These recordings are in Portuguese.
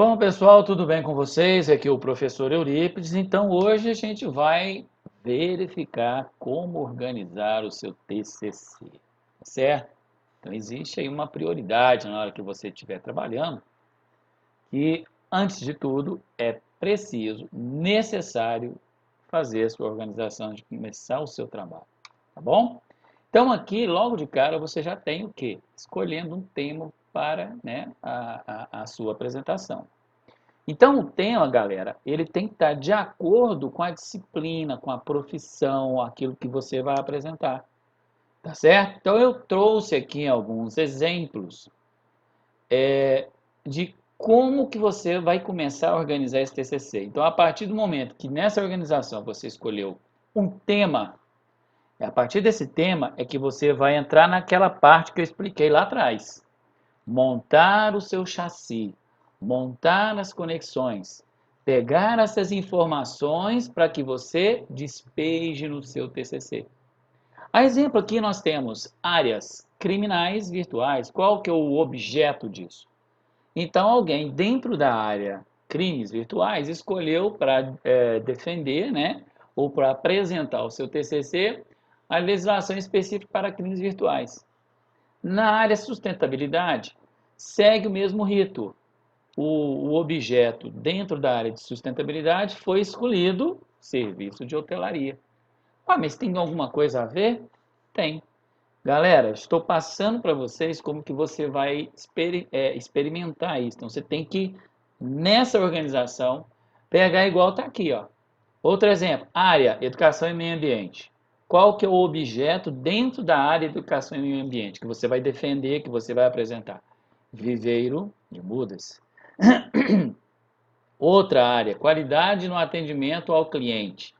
Bom, pessoal, tudo bem com vocês? Aqui é o professor Eurípides. Então, hoje a gente vai verificar como organizar o seu TCC, tá certo? Então, existe aí uma prioridade na hora que você estiver trabalhando, que, antes de tudo, é preciso, necessário fazer a sua organização de começar o seu trabalho, tá bom? Então, aqui, logo de cara, você já tem o quê? Escolhendo um tema para, né, a sua apresentação. Então, o tema, galera, ele tem que estar de acordo com a disciplina, com a profissão, aquilo que você vai apresentar, tá certo? Então, eu trouxe aqui alguns exemplos de como que você vai começar a organizar esse TCC. Então, a partir do momento que nessa organização você escolheu um tema, a partir desse tema é que você vai entrar naquela parte que eu expliquei lá atrás. Montar o seu chassi, montar as conexões, pegar essas informações para que você despeje no seu TCC. A exemplo aqui nós temos áreas criminais virtuais. Qual que é o objeto disso? Então alguém dentro da área crimes virtuais escolheu para defender, né, ou para apresentar o seu TCC a legislação específica para crimes virtuais. Na área sustentabilidade, segue o mesmo rito. O objeto dentro da área de sustentabilidade foi escolhido serviço de hotelaria. Ah, mas tem alguma coisa a ver? Tem. Galera, estou passando para vocês como que você vai experimentar isso. Então, você tem que, nessa organização, pegar igual está aqui, ó. Outro exemplo, área, educação e meio ambiente. Qual que é o objeto dentro da área de educação e meio ambiente que você vai defender, que você vai apresentar? Viveiro de mudas. Outra área, qualidade no atendimento ao cliente.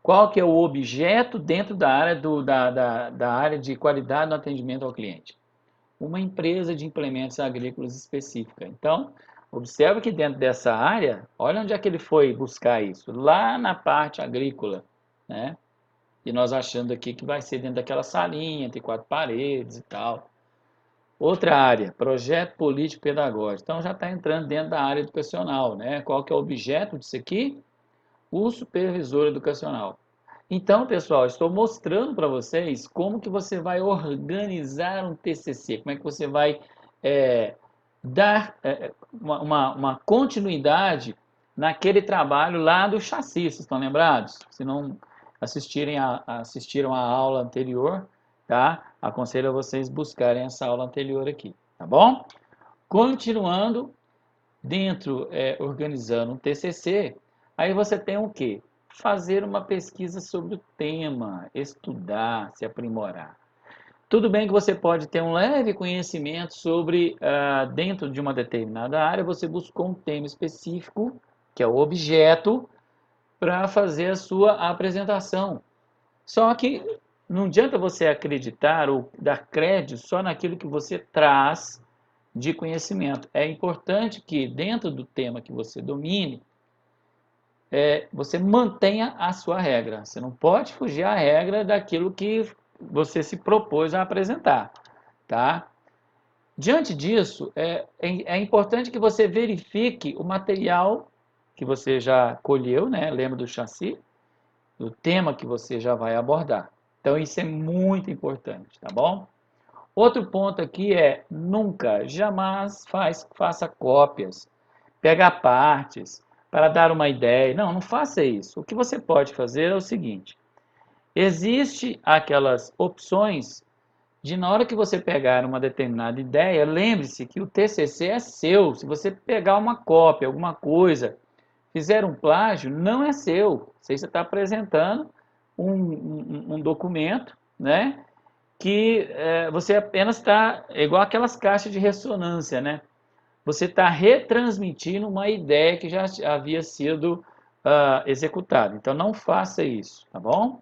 Qual que é o objeto dentro da área, da área de qualidade no atendimento ao cliente? Uma empresa de implementos agrícolas específica. Então, observa que dentro dessa área, olha onde é que ele foi buscar isso. Lá na parte agrícola, né? E nós achando aqui que vai ser dentro daquela salinha, entre quatro paredes e tal. Outra área, projeto político pedagógico. Então já está entrando dentro da área educacional, né? Qual que é o objeto disso aqui? O supervisor educacional. Então, pessoal, estou mostrando para vocês como que você vai organizar um TCC, como é que você vai dar uma continuidade naquele trabalho lá do chassi, vocês estão lembrados? Se não assistiram a aula anterior, tá? Aconselho a vocês buscarem essa aula anterior aqui, tá bom? Continuando, organizando um TCC, aí você tem o quê? Fazer uma pesquisa sobre o tema, estudar, se aprimorar. Tudo bem que você pode ter um leve conhecimento sobre, dentro de uma determinada área, você buscou um tema específico, que é o objeto, para fazer a sua apresentação. Só que não adianta você acreditar ou dar crédito só naquilo que você traz de conhecimento. É importante que, dentro do tema que você domine, você mantenha a sua regra. Você não pode fugir à regra daquilo que você se propôs a apresentar, tá? Diante disso, é importante que você verifique o material que você já colheu, né? Lembra do chassi? Do tema que você já vai abordar. Então, isso é muito importante, tá bom? Outro ponto aqui é nunca, jamais faça cópias, pega partes para dar uma ideia. Não, não faça isso. O que você pode fazer é o seguinte: existe aquelas opções de na hora que você pegar uma determinada ideia, lembre-se que o TCC é seu. Se você pegar uma cópia, alguma coisa, fizer um plágio, não é seu. Você está apresentando um documento, né? Que você apenas está, igual aquelas caixas de ressonância, né? Você está retransmitindo uma ideia que já havia sido executada. Então, não faça isso, tá bom?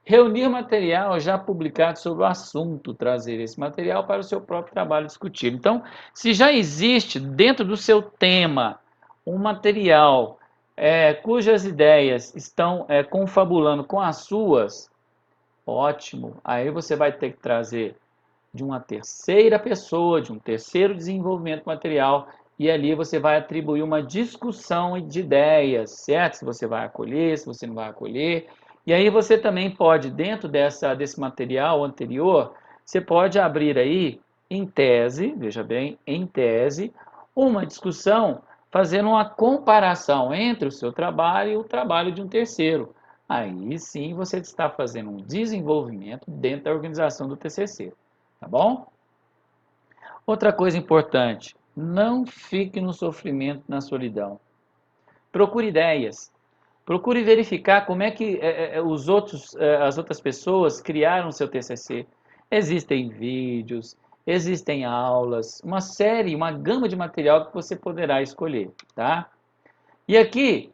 Reunir material já publicado sobre o assunto, trazer esse material para o seu próprio trabalho discutido. Então, se já existe dentro do seu tema um material cujas ideias estão confabulando com as suas, ótimo. Aí você vai ter que trazer de uma terceira pessoa, de um terceiro desenvolvimento material, e ali você vai atribuir uma discussão de ideias, certo? Se você vai acolher, se você não vai acolher. E aí você também pode, dentro desse material anterior, você pode abrir aí, em tese, veja bem, em tese, uma discussão fazendo uma comparação entre o seu trabalho e o trabalho de um terceiro. Aí sim você está fazendo um desenvolvimento dentro da organização do TCC, tá bom? Outra coisa importante, não fique no sofrimento, na solidão. Procure ideias. Procure verificar como é que as outras pessoas criaram o seu TCC. Existem vídeos, existem aulas, uma série, uma gama de material que você poderá escolher, tá? E aqui,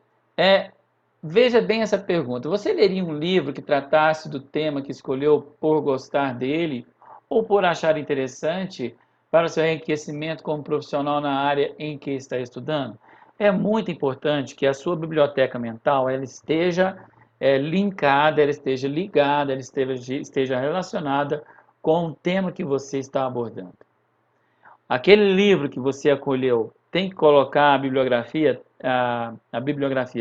veja bem essa pergunta. Você leria um livro que tratasse do tema que escolheu por gostar dele ou por achar interessante para seu enriquecimento como profissional na área em que está estudando? É muito importante que a sua biblioteca mental ela esteja linkada, ela esteja ligada, ela esteja relacionada com o tema que você está abordando. Aquele livro que você acolheu tem que colocar a bibliografia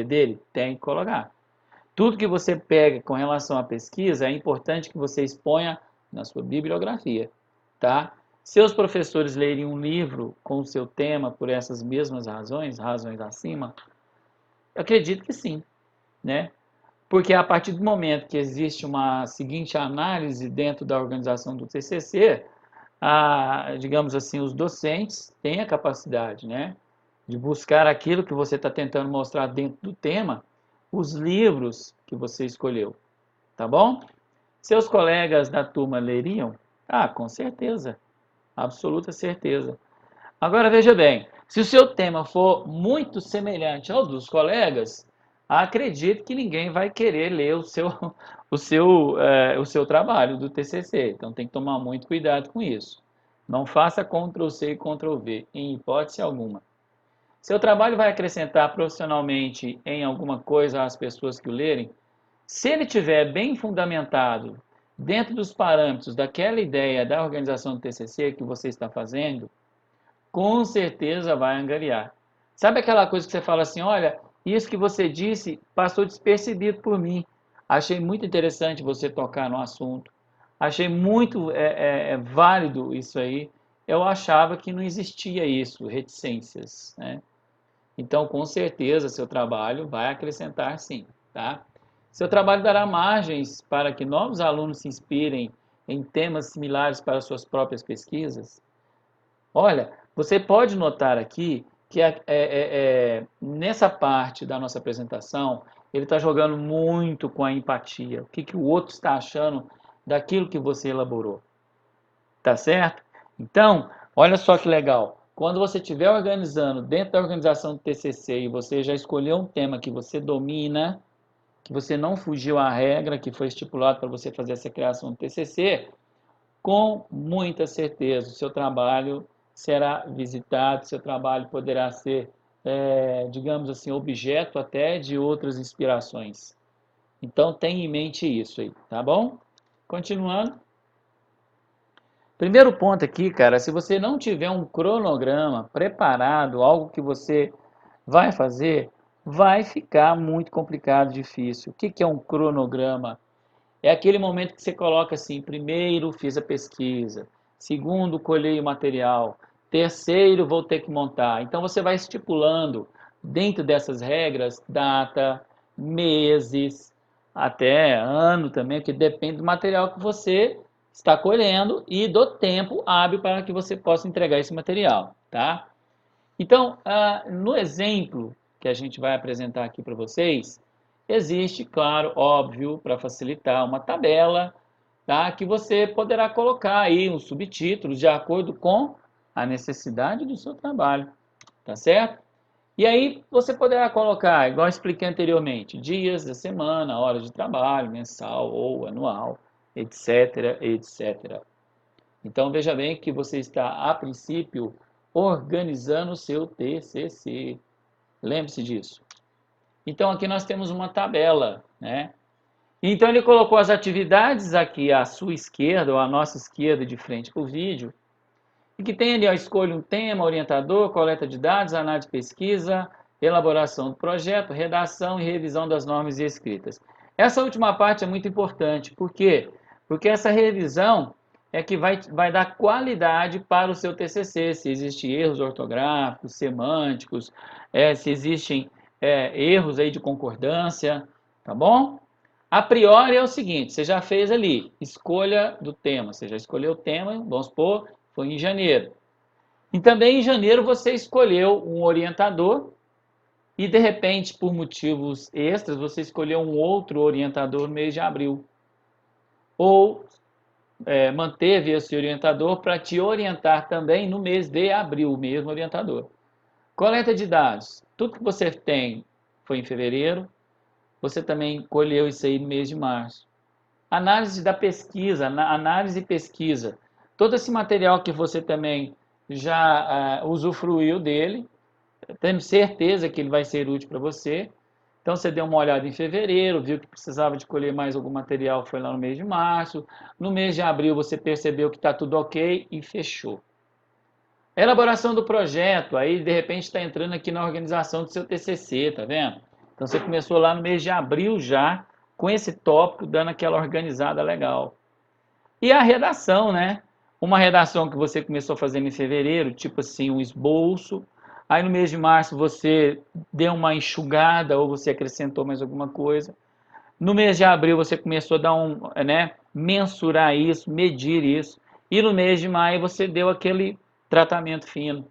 dele? Tem que colocar. Tudo que você pega com relação à pesquisa é importante que você exponha na sua bibliografia, tá? Seus professores lerem um livro com o seu tema por essas mesmas razões acima, eu acredito que sim, né? Porque a partir do momento que existe uma seguinte análise dentro da organização do TCC, digamos assim, os docentes têm a capacidade, né, de buscar aquilo que você está tentando mostrar dentro do tema, os livros que você escolheu, tá bom? Seus colegas da turma leriam? Ah, com certeza, absoluta certeza. Agora veja bem, se o seu tema for muito semelhante ao dos colegas, acredito que ninguém vai querer ler o seu trabalho do TCC. Então tem que tomar muito cuidado com isso. Não faça Ctrl+C e Ctrl+V, em hipótese alguma. Seu trabalho vai acrescentar profissionalmente em alguma coisa às pessoas que o lerem? Se ele estiver bem fundamentado dentro dos parâmetros daquela ideia da organização do TCC que você está fazendo, com certeza vai angariar. Sabe aquela coisa que você fala assim, olha, isso que você disse passou despercebido por mim. Achei muito interessante você tocar no assunto. Achei muito válido isso aí. Eu achava que não existia isso, reticências, né? Então, com certeza, seu trabalho vai acrescentar sim, tá? Seu trabalho dará margens para que novos alunos se inspirem em temas similares para suas próprias pesquisas? Olha, você pode notar aqui que nessa parte da nossa apresentação, ele está jogando muito com a empatia. O que o outro está achando daquilo que você elaborou. Tá certo? Então, olha só que legal. Quando você estiver organizando dentro da organização do TCC e você já escolheu um tema que você domina, que você não fugiu à regra que foi estipulado para você fazer essa criação do TCC, com muita certeza o seu trabalho será visitado, seu trabalho poderá ser, digamos assim, objeto até de outras inspirações. Então, tenha em mente isso aí, tá bom? Continuando. Primeiro ponto aqui, cara, se você não tiver um cronograma preparado, algo que você vai fazer, vai ficar muito complicado, difícil. O que é um cronograma? É aquele momento que você coloca assim, primeiro fiz a pesquisa, segundo colhei o material, terceiro vou ter que montar. Então você vai estipulando dentro dessas regras data, meses, até ano também, que depende do material que você está colhendo e do tempo hábil para que você possa entregar esse material, tá? Então, no exemplo que a gente vai apresentar aqui para vocês, existe, claro, óbvio, para facilitar, uma tabela, tá? Que você poderá colocar aí os subtítulos de acordo com a necessidade do seu trabalho, tá certo? E aí você poderá colocar, igual eu expliquei anteriormente, dias da semana, horas de trabalho, mensal ou anual, etc, etc. Então veja bem que você está, a princípio, organizando o seu TCC. Lembre-se disso. Então aqui nós temos uma tabela, né? Então ele colocou as atividades aqui à sua esquerda, ou à nossa esquerda de frente para o vídeo, E que tem ali, ó, escolha um tema, orientador, coleta de dados, análise de pesquisa, elaboração do projeto, redação e revisão das normas e escritas. Essa última parte é muito importante. Por quê? Porque essa revisão é que vai dar qualidade para o seu TCC, se existem erros ortográficos, semânticos, se existem erros aí de concordância, tá bom? A priori é o seguinte, você já fez ali, escolha do tema, você já escolheu o tema, vamos supor, foi em janeiro. E também em janeiro você escolheu um orientador e de repente, por motivos extras, você escolheu um outro orientador no mês de abril. Ou manteve esse orientador para te orientar também no mês de abril, o mesmo orientador. Coleta de dados. Tudo que você tem foi em fevereiro, você também colheu isso aí no mês de março. Análise da pesquisa, análise e pesquisa. Todo esse material que você também já usufruiu dele, tenho certeza que ele vai ser útil para você. Então você deu uma olhada em fevereiro, viu que precisava de colher mais algum material, foi lá no mês de março. No mês de abril você percebeu que está tudo ok e fechou. A elaboração do projeto, aí de repente está entrando aqui na organização do seu TCC, tá vendo? Então você começou lá no mês de abril já, com esse tópico, dando aquela organizada legal. E a redação, né? Uma redação que você começou fazendo em fevereiro, tipo assim, um esboço. Aí no mês de março você deu uma enxugada ou você acrescentou mais alguma coisa. No mês de abril você começou a dar mensurar isso, medir isso. E no mês de maio você deu aquele tratamento fino.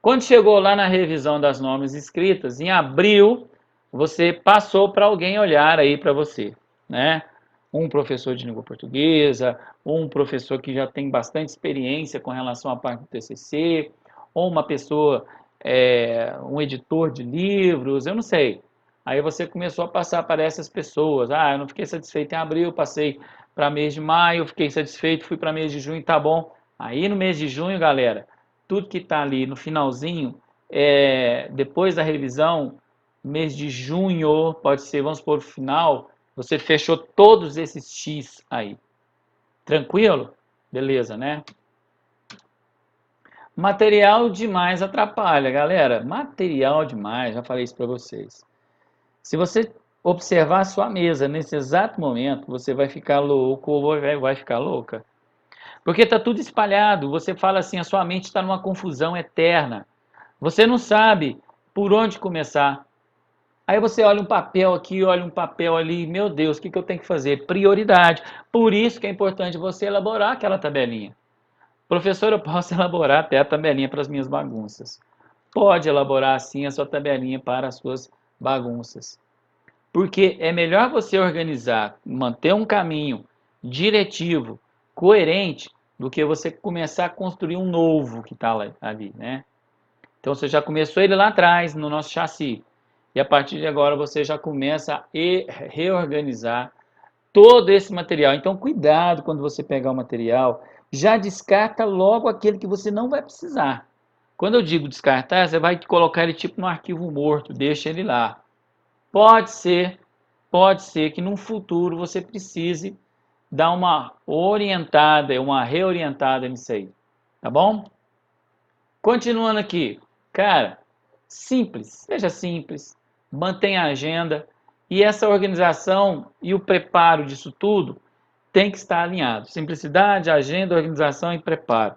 Quando chegou lá na revisão das normas escritas, em abril, você passou para alguém olhar aí para você, né? Um professor de língua portuguesa, um professor que já tem bastante experiência com relação à parte do TCC, ou uma pessoa, um editor de livros, eu não sei. Aí você começou a passar para essas pessoas. Ah, eu não fiquei satisfeito em abril, passei para mês de maio, fiquei satisfeito, fui para mês de junho, tá bom. Aí no mês de junho, galera, tudo que está ali no finalzinho, depois da revisão, mês de junho, pode ser, vamos supor, o final, você fechou todos esses X aí. Tranquilo? Beleza, né? Material demais atrapalha, galera. Material demais, já falei isso para vocês. Se você observar a sua mesa nesse exato momento, você vai ficar louco ou vai ficar louca. Porque está tudo espalhado. Você fala assim, a sua mente está numa confusão eterna. Você não sabe por onde começar. Aí você olha um papel aqui, olha um papel ali, meu Deus, o que eu tenho que fazer? Prioridade. Por isso que é importante você elaborar aquela tabelinha. Professor, eu posso elaborar até a tabelinha para as minhas bagunças. Pode elaborar sim a sua tabelinha para as suas bagunças. Porque é melhor você organizar, manter um caminho diretivo, coerente, do que você começar a construir um novo que está ali, né? Então você já começou ele lá atrás, no nosso chassi. E a partir de agora você já começa a reorganizar todo esse material. Então cuidado quando você pegar o material, já descarta logo aquele que você não vai precisar. Quando eu digo descartar, você vai colocar ele tipo no arquivo morto, deixa ele lá. Pode ser que num futuro você precise dar uma orientada, uma reorientada nisso aí, tá bom? Continuando aqui, cara, simples, seja simples, mantenha a agenda e essa organização e o preparo disso tudo tem que estar alinhado. Simplicidade, agenda, organização e preparo.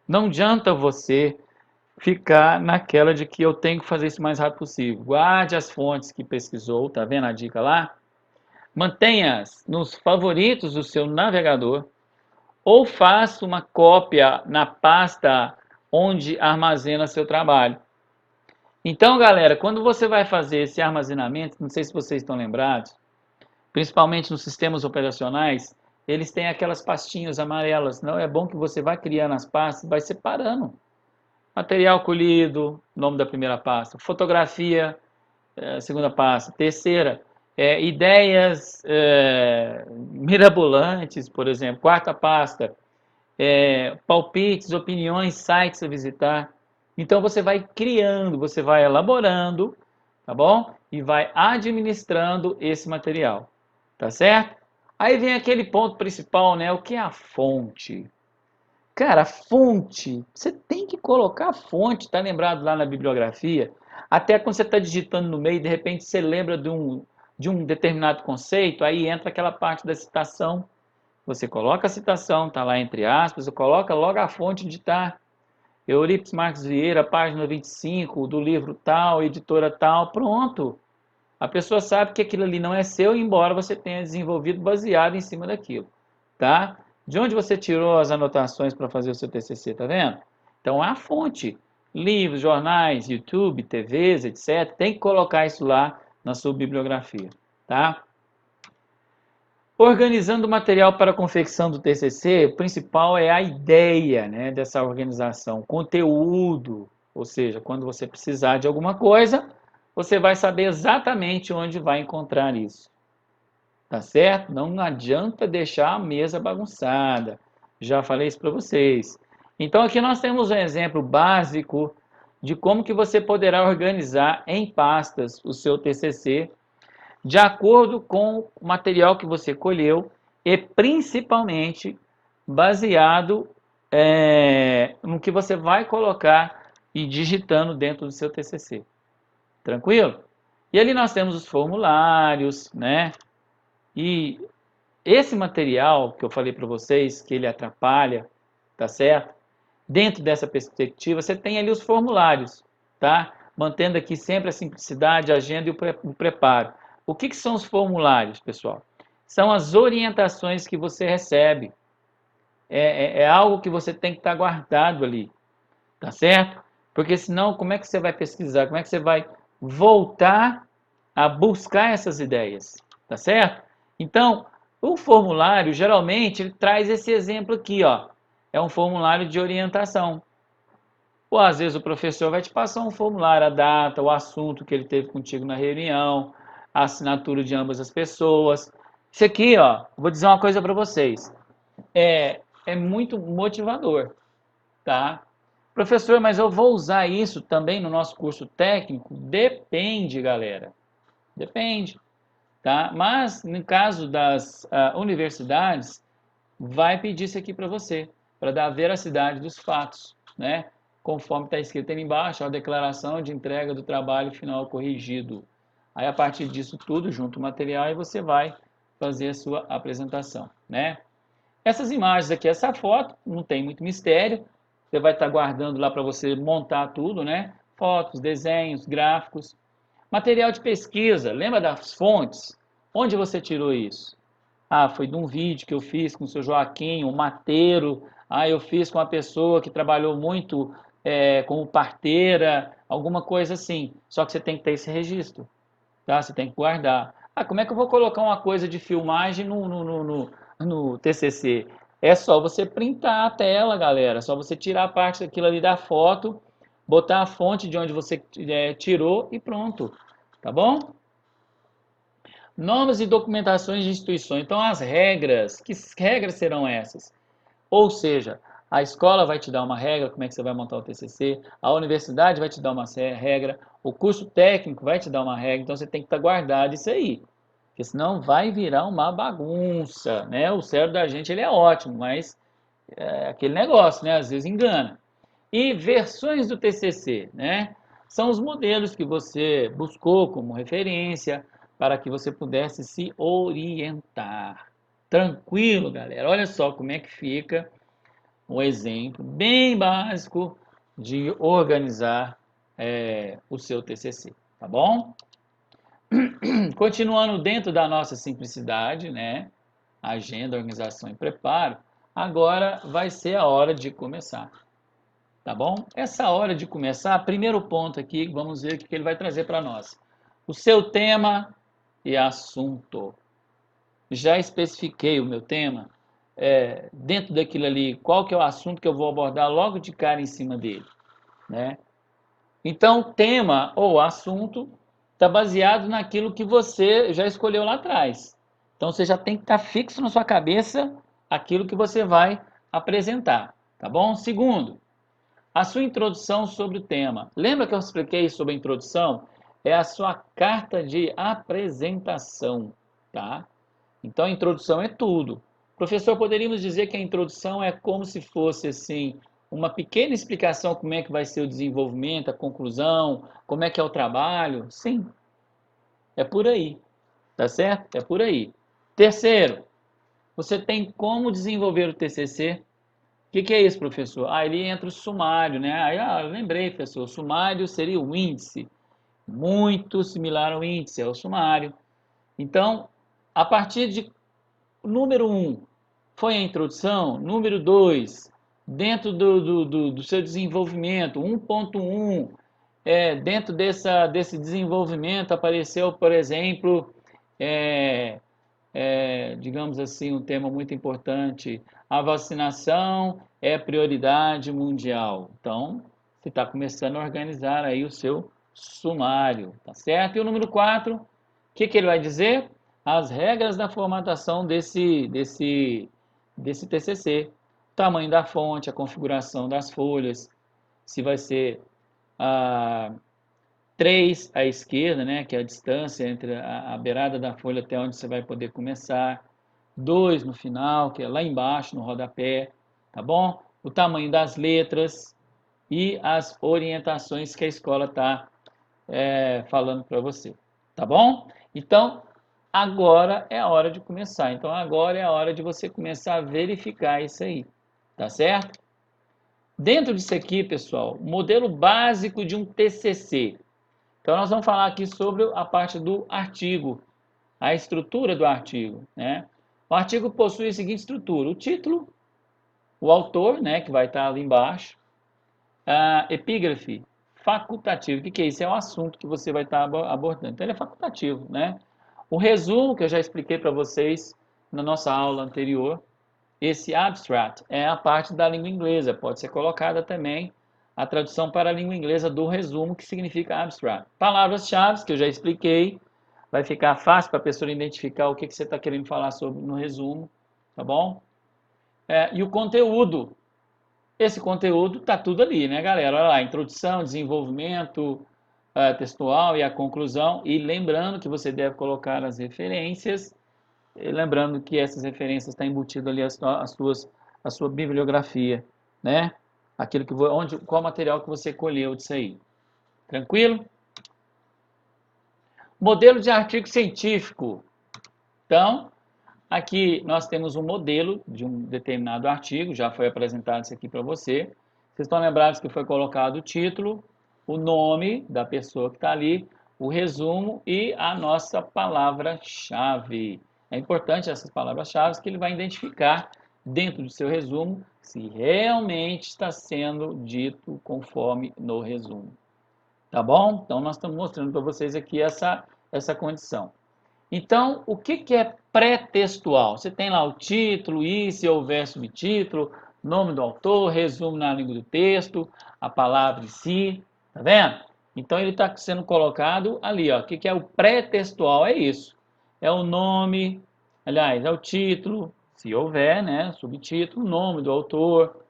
Não adianta você ficar naquela de que eu tenho que fazer isso o mais rápido possível. Guarde as fontes que pesquisou, tá vendo a dica lá? Mantenha-as nos favoritos do seu navegador ou faça uma cópia na pasta onde armazena seu trabalho. Então, galera, quando você vai fazer esse armazenamento, não sei se vocês estão lembrados, principalmente nos sistemas operacionais, eles têm aquelas pastinhas amarelas. Não é bom que você vai criando as pastas, vai separando. Material colhido, nome da primeira pasta. Fotografia, segunda pasta. Terceira, ideias mirabolantes, por exemplo. Quarta pasta, palpites, opiniões, sites a visitar. Então você vai criando, você vai elaborando, tá bom? E vai administrando esse material, tá certo? Aí vem aquele ponto principal, né? O que é a fonte? Cara, fonte, você tem que colocar a fonte, tá lembrado lá na bibliografia? Até quando você está digitando no meio, de repente você lembra de um determinado conceito, aí entra aquela parte da citação. Você coloca a citação, tá lá entre aspas, você coloca logo a fonte onde está. Eurípides Marques Vieira, página 25, do livro tal, editora tal, pronto. A pessoa sabe que aquilo ali não é seu, embora você tenha desenvolvido baseado em cima daquilo, tá? De onde você tirou as anotações para fazer o seu TCC, tá vendo? Então, a fonte, livros, jornais, YouTube, TVs, etc. Tem que colocar isso lá na sua bibliografia, tá? Organizando o material para a confecção do TCC, o principal é a ideia, né, dessa organização, conteúdo, ou seja, quando você precisar de alguma coisa, você vai saber exatamente onde vai encontrar isso, tá certo? Não adianta deixar a mesa bagunçada, já falei isso para vocês. Então aqui nós temos um exemplo básico de como que você poderá organizar em pastas o seu TCC de acordo com o material que você colheu e principalmente baseado no que você vai colocar e digitando dentro do seu TCC. Tranquilo? E ali nós temos os formulários, né? E esse material que eu falei para vocês, que ele atrapalha, tá certo? Dentro dessa perspectiva, você tem ali os formulários, tá? Mantendo aqui sempre a simplicidade, a agenda e o preparo. O que são os formulários, pessoal? São as orientações que você recebe. É algo que você tem que estar guardado ali, tá certo? Porque senão, como é que você vai pesquisar? Como é que você vai voltar a buscar essas ideias, tá certo? Então, o formulário, geralmente, ele traz esse exemplo aqui, ó. É um formulário de orientação. Ou às vezes o professor vai te passar um formulário, a data, o assunto que ele teve contigo na reunião, a assinatura de ambas as pessoas. Isso aqui, ó, vou dizer uma coisa para vocês. É muito motivador, tá? Professor, mas eu vou usar isso também no nosso curso técnico? Depende, galera. Depende, tá? Mas no caso das universidades, vai pedir isso aqui para você, para dar a veracidade dos fatos, né? Conforme está escrito ali embaixo, a declaração de entrega do trabalho final corrigido. Aí, a partir disso tudo, junto o material, e você vai fazer a sua apresentação, né? Essas imagens aqui, essa foto, não tem muito mistério. Você vai estar guardando lá para você montar tudo, né? Fotos, desenhos, gráficos. Material de pesquisa, lembra das fontes? Onde você tirou isso? Ah, foi de um vídeo que eu fiz com o seu Joaquim, um mateiro. Ah, eu fiz com uma pessoa que trabalhou muito como parteira, alguma coisa assim. Só que você tem que ter esse registro, tá? Você tem que guardar. Ah, como é que eu vou colocar uma coisa de filmagem no TCC? É só você printar a tela, galera. É só você tirar a parte daquilo ali da foto, botar a fonte de onde você tirou e pronto. Tá bom? Normas e documentações de instituições. Então, as regras, que regras serão essas? Ou seja, a escola vai te dar uma regra, como é que você vai montar o TCC, a universidade vai te dar uma regra, o curso técnico vai te dar uma regra, então você tem que estar guardado isso aí, porque senão vai virar uma bagunça, né? O cérebro da gente ele é ótimo, mas é aquele negócio, né? Às vezes engana. E versões do TCC, né? São os modelos que você buscou como referência para que você pudesse se orientar. Tranquilo, galera. Olha só como é que fica um exemplo bem básico de organizar o seu TCC, tá bom? Continuando dentro da nossa simplicidade, né? Agenda, organização e preparo. Agora vai ser a hora de começar. Tá bom? Essa hora de começar, primeiro ponto aqui, vamos ver o que ele vai trazer para nós. O seu tema e assunto. Já especifiquei o meu tema, dentro daquilo ali, qual que é o assunto que eu vou abordar logo de cara em cima dele, né? Então, tema ou assunto está baseado naquilo que você já escolheu lá atrás. Então, você já tem que estar fixo na sua cabeça aquilo que você vai apresentar, tá bom? Segundo, a sua introdução sobre o tema. Lembra que eu expliquei sobre a introdução? É a sua carta de apresentação, tá? Então, a introdução é tudo. Professor, poderíamos dizer que a introdução é como se fosse assim, uma pequena explicação como é que vai ser o desenvolvimento, a conclusão, como é que é o trabalho? Sim, é por aí, tá certo? É por aí. Terceiro, você tem como desenvolver o TCC? O que é isso, professor? Ele entra o sumário, né? Lembrei, professor, o sumário seria o índice, muito similar ao índice, é o sumário. Então, a partir de número 1, foi a introdução. Número 2, dentro do seu desenvolvimento, 1.1, dentro desse desenvolvimento apareceu, por exemplo, é, digamos assim, um tema muito importante, a vacinação é prioridade mundial. Então, você está começando a organizar aí o seu sumário, tá certo? E o número 4, o que ele vai dizer? As regras da formatação desse TCC. Tamanho da fonte, a configuração das folhas, se vai ser a 3 à esquerda, né, que é a distância entre a beirada da folha até onde você vai poder começar. 2 no final, que é lá embaixo, no rodapé, tá bom? O tamanho das letras e as orientações que a escola está falando para você, tá bom? Então, agora é a hora de começar. Então, agora é a hora de você começar a verificar isso aí, tá certo? Dentro disso aqui, pessoal, modelo básico de um TCC. Então, nós vamos falar aqui sobre a parte do artigo, a estrutura do artigo, né? O artigo possui a seguinte estrutura: o título, o autor, né, que vai estar ali embaixo, a epígrafe, facultativo. O que é isso? É o assunto que você vai estar abordando. Então, ele é facultativo, né? O resumo, que eu já expliquei para vocês na nossa aula anterior, esse abstract é a parte da língua inglesa, pode ser colocada também a tradução para a língua inglesa do resumo, que significa abstract. Palavras-chave, que eu já expliquei, vai ficar fácil para a pessoa identificar o que você está querendo falar sobre no resumo, tá bom? E o conteúdo. Esse conteúdo está tudo ali, né, galera? Olha lá, introdução, desenvolvimento textual e a conclusão. E lembrando que você deve colocar as referências, e lembrando que essas referências estão embutidas ali a sua bibliografia, né? Aquilo que qual material que você colheu disso aí. Tranquilo? Modelo de artigo científico. Então, aqui nós temos um modelo de um determinado artigo, já foi apresentado isso aqui para você. Vocês estão lembrados que foi colocado o título, o nome da pessoa que está ali, o resumo e a nossa palavra-chave. É importante essas palavras-chave que ele vai identificar dentro do seu resumo se realmente está sendo dito conforme no resumo. Tá bom? Então, nós estamos mostrando para vocês aqui essa condição. Então, o que é pré-textual? Você tem lá o título, e se houver subtítulo, nome do autor, resumo na língua do texto, a palavra em si, tá vendo? Então, ele está sendo colocado ali, ó. O que é o pré-textual? É isso. É o nome, aliás, é o título, se houver, né? Subtítulo, o nome do autor,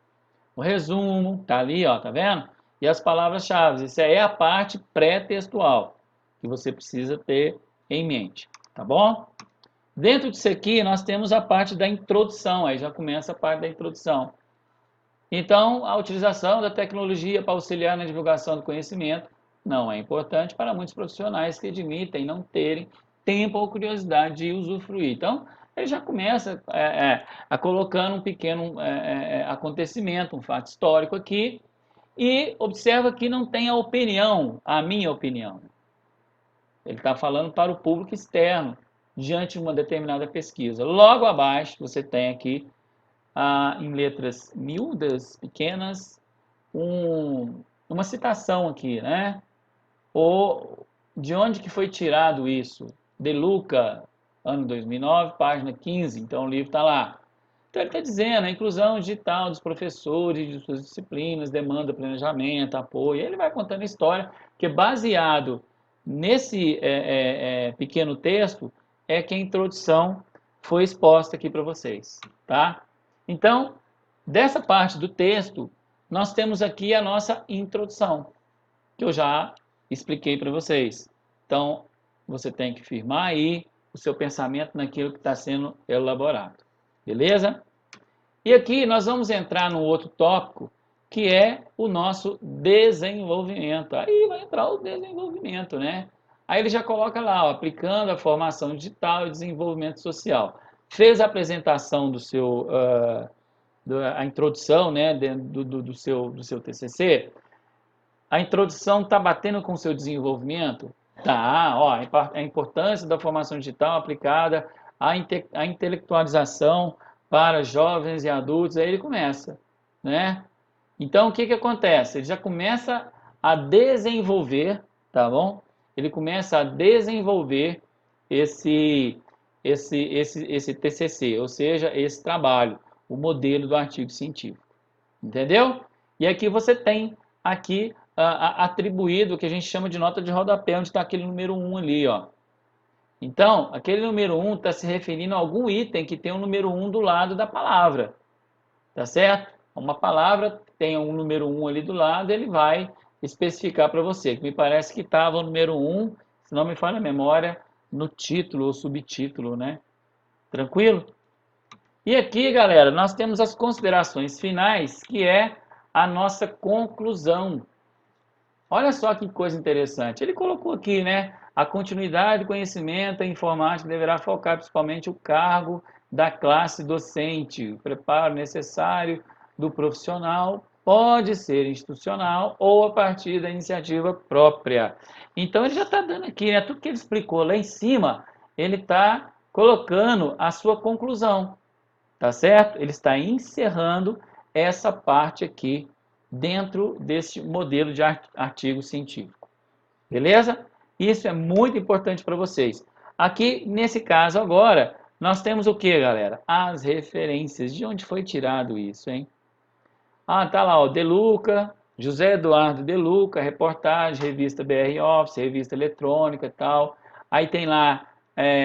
o resumo, tá ali, ó, tá vendo? E as palavras-chave. Isso aí é a parte pré-textual que você precisa ter em mente, tá bom? Dentro disso aqui, nós temos a parte da introdução, aí já começa a parte da introdução. Então, a utilização da tecnologia para auxiliar na divulgação do conhecimento não é importante para muitos profissionais que admitem não terem tempo ou curiosidade de usufruir. Então, ele já começa a colocando um pequeno acontecimento, um fato histórico aqui, e observa que não tem a opinião, a minha opinião. Ele está falando para o público externo, diante de uma determinada pesquisa. Logo abaixo, você tem aqui, em letras miúdas, pequenas, uma citação aqui, né? De onde que foi tirado isso? De Luca, ano 2009, página 15. Então, o livro está lá. Então, ele está dizendo a inclusão digital dos professores de suas disciplinas, demanda planejamento, apoio. Ele vai contando a história, que baseado nesse pequeno texto é que a introdução foi exposta aqui para vocês, tá? Então, dessa parte do texto, nós temos aqui a nossa introdução, que eu já expliquei para vocês. Então, você tem que firmar aí o seu pensamento naquilo que está sendo elaborado. Beleza? E aqui nós vamos entrar num outro tópico, que é o nosso desenvolvimento. Aí vai entrar o desenvolvimento, né? Aí ele já coloca lá, ó, aplicando a formação digital e desenvolvimento social. Fez a apresentação do seu, a introdução, né, do seu TCC. A introdução está batendo com o seu desenvolvimento? Tá, ó, a importância da formação digital aplicada à intelectualização para jovens e adultos, aí ele começa, né? Então, o que que acontece? Ele já começa a desenvolver, tá bom? Ele começa a desenvolver esse, esse TCC, ou seja, esse trabalho, o modelo do artigo científico. Entendeu? E aqui você tem aqui atribuído o que a gente chama de nota de rodapé, onde está aquele número 1 ali, ó. Então, aquele número 1 está se referindo a algum item que tem um número 1 do lado da palavra, tá certo? Uma palavra tem um número 1 ali do lado, ele vai especificar para você, que me parece que estava o número 1, se não me falha a memória, no título ou subtítulo, né? Tranquilo? E aqui, galera, nós temos as considerações finais, que é a nossa conclusão. Olha só que coisa interessante. Ele colocou aqui, né? A continuidade do conhecimento em informática deverá focar principalmente o cargo da classe docente. O preparo necessário do profissional pode ser institucional ou a partir da iniciativa própria. Então, ele já está dando aqui, né? Tudo que ele explicou lá em cima, ele está colocando a sua conclusão. Tá certo? Ele está encerrando essa parte aqui dentro desse modelo de artigo científico. Beleza? Isso é muito importante para vocês. Aqui, nesse caso agora, nós temos o que, galera? As referências. De onde foi tirado isso, hein? Ah, tá lá, ó, De Luca, José Eduardo De Luca, reportagem, revista BR Office, revista eletrônica e tal. Aí tem lá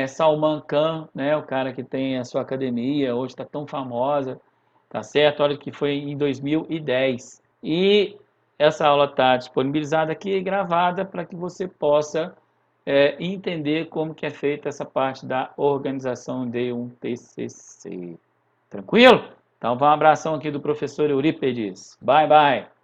Salman Khan, né, o cara que tem a sua academia, hoje está tão famosa, tá certo? Olha que foi em 2010. E essa aula está disponibilizada aqui e gravada para que você possa entender como que é feita essa parte da organização de um TCC. Tranquilo? Então, um abração aqui do professor Eurípedes. Bye, bye.